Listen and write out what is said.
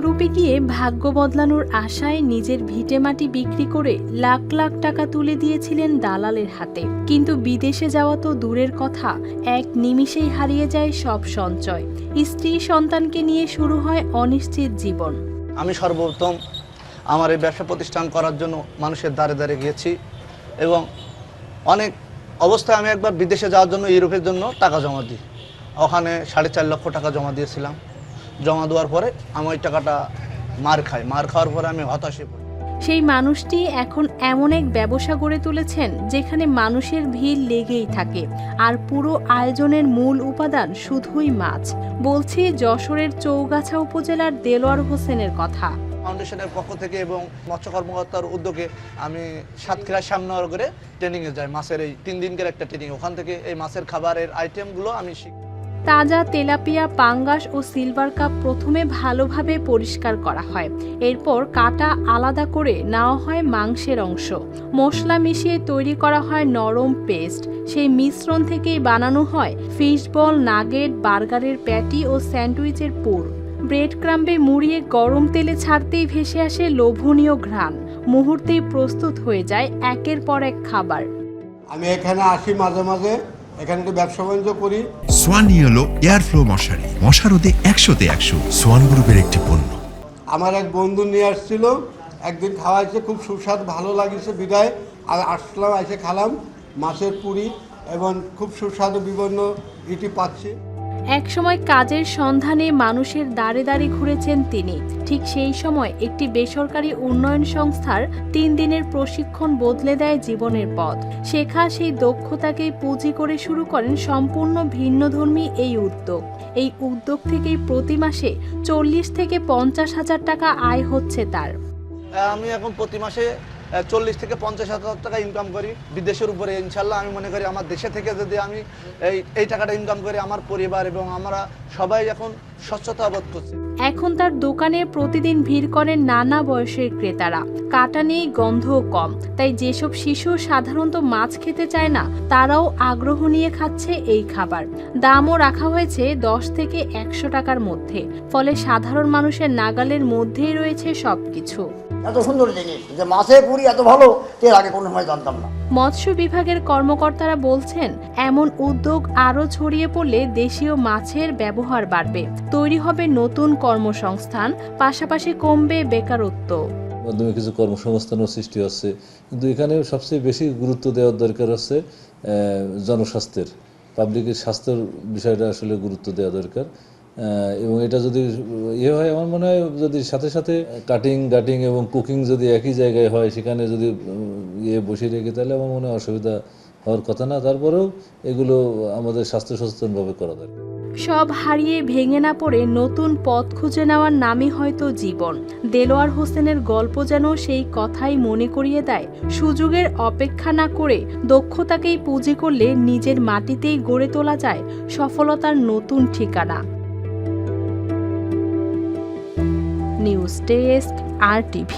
ইউরোপে গিয়ে ভাগ্য বদলানোর আশায় নিজের ভিটেমাটি বিক্রি করে লাখ লাখ টাকা তুলে দিয়েছিলেন দালালের হাতে। কিন্তু বিদেশে যাওয়া তো দূরের কথা, এক নিমিষেই হারিয়ে যায় সব সঞ্চয়। স্ত্রী সন্তানকে নিয়ে শুরু হয় অনিশ্চিত জীবন। আমি সর্বপ্রথম আমার এই ব্যবসা প্রতিষ্ঠান করার জন্য মানুষের দ্বারে দ্বারে গিয়েছি এবং অনেক অবস্থায় আমি একবার বিদেশে যাওয়ার জন্য ইউরোপের জন্য টাকা জমা দিই। ওখানে 4.5 লক্ষ টাকা জমা দিয়েছিলাম। জমা দেওয়ার পরে আমি ওই টাকাটা মার খাওয়ার পরে আমি হতাশে পড়ি। সেই মানুষটি এখন এমন এক ব্যবসা গড়ে তুলেছেন যেখানে মানুষের ভিড় লেগেই থাকে, আর পুরো আয়োজনের মূল উপাদান শুধুই মাছ। বলছি যশোরের চৌগাছা উপজেলার দেলোয়ার হোসেনের কথা। ফাউন্ডেশনের পক্ষ থেকে এবং মৎস্য কর্মকর্তার উদ্যোগে আমি সাতক্ষীরা শ্যামনগরে ট্রেনিংয়ে যাই, মাছের এই 3 দিনকার একটা ট্রেনিং। ওখান থেকে এই মাছের খাবারের আইটেমগুলো আমি শিখি। তাজা তেলাপিয়া, পাঙ্গাস ও সিলভার কাপ প্রথমে ভালোভাবে পরিষ্কার করা হয়, এরপর কাটা আলাদা করে নেওয়া হয় মাংসের অংশ। মশলা মিশিয়ে তৈরি করা হয় নরম পেস্ট। সেই মিশ্রণ থেকেই বানানো হয় ফিশ বল, নাগেট, বার্গারের প্যাটি ও স্যান্ডউইচের পুর। ব্রেড ক্রাম্বে মুড়িয়ে গরম তেলে ছাড়তেই ভেসে আসে লোভনীয় ঘ্রাণ। মুহূর্তেই প্রস্তুত হয়ে যায় একের পর এক খাবার। আমি এখানে আসি মাঝে মাঝে, এখানে একটু ব্যবসা বাণিজ্য করি। সোয়ান হলো এয়ারফ্লো মশারি, মশা রোধে 100তে 100, সোয়ান গ্রুপের একটি পণ্য। আমার এক বন্ধু নিয়ে আসছিল, একদিন খাওয়াইছে, খুব সুস্বাদু, ভালো লাগিছে বিদায় আর আসলাম, এসে খালাম মাছের পুরি এবং খুব সুস্বাদু বিভিন্ন ইটি পাচ্ছি। একসময় কাজের সন্ধানে মানুষের দ্বারে দ্বারে ঘুরেছেন তিনি। ঠিক সেই সময় একটি বেসরকারি উন্নয়ন সংস্থার 3 দিনের প্রশিক্ষণ বদলে দেয় জীবনের পথ। শেখা সেই দক্ষতাকেই পুঁজি করে শুরু করেন সম্পূর্ণ ভিন্নধর্মী এই উদ্যোগ। এই উদ্যোগ থেকেই প্রতি মাসে 40 থেকে 50 হাজার টাকা আয় হচ্ছে তার। আমি এখন প্রতি মাসে 40 থেকে 50 হাজার টাকা ইনকাম করি বিদেশের উপরে। ইনশাল্লাহ আমি মনে করি আমার দেশে থেকে যদি আমি এই টাকাটা ইনকাম করি, আমার পরিবার এবং আমরা সবাই এখন স্বচ্ছতা বোধ করছি। এখন তার দোকানে প্রতিদিন ভিড় করেন নানা বয়সের ক্রেতারা। কাটা নেই, গন্ধও কম, তাই যেসব শিশু সাধারণত মাছ খেতে চায় না তারাও আগ্রহ নিয়ে খাচ্ছে এই খাবার। দামও রাখা হয়েছে 10 থেকে 100 টাকার মধ্যে, ফলে সাধারণ মানুষের নাগালের মধ্যেই রয়েছে সবকিছু। এত সুন্দর জিনিস যে মাছের পুরি এত ভালো, এর আগে কোনো সময় জানতাম না। মৎস্য বিভাগের কর্মকর্তারা বলছেন, এমন উদ্যোগ আরও ছড়িয়ে পড়লে দেশীয় মাছের ব্যবহার বাড়বে, তৈরি হবে নতুন কর্মসংস্থান, পাশাপাশি কমবে বেকারত্ব। মাধ্যমে কিছু কর্মসংস্থানও সৃষ্টি হচ্ছে, কিন্তু এখানে সবচেয়ে বেশি গুরুত্ব দেওয়ার দরকার হচ্ছে জনস্বাস্থ্যের, পাবলিকের স্বাস্থ্যের বিষয়টা আসলে গুরুত্ব দেওয়া দরকার। এবং এটা যদি হয়, আমার মনে হয় যদি সাথে সাথে কাটিং এবং কুকিং যদি একই জায়গায় হয়, সেখানে যদি বসিয়ে রেখে, তাহলে আমার মনে হয় অসুবিধা হওয়ার কথা না। তারপরেও এগুলো আমাদের স্বাস্থ্য সচেতনভাবে করা দরকার। সব হারিয়ে ভেঙে না পড়ে নতুন পথ খুঁজে নেওয়ার নামই হয়তো জীবন। দেলোয়ার হোসেনের গল্প যেন সেই কথাই মনে করিয়ে দেয়, সুযোগের অপেক্ষা না করে দক্ষতাকেই পুঁজি করলে নিজের মাটিতেই গড়ে তোলা যায় সফলতার নতুন ঠিকানা। News desk, RTV।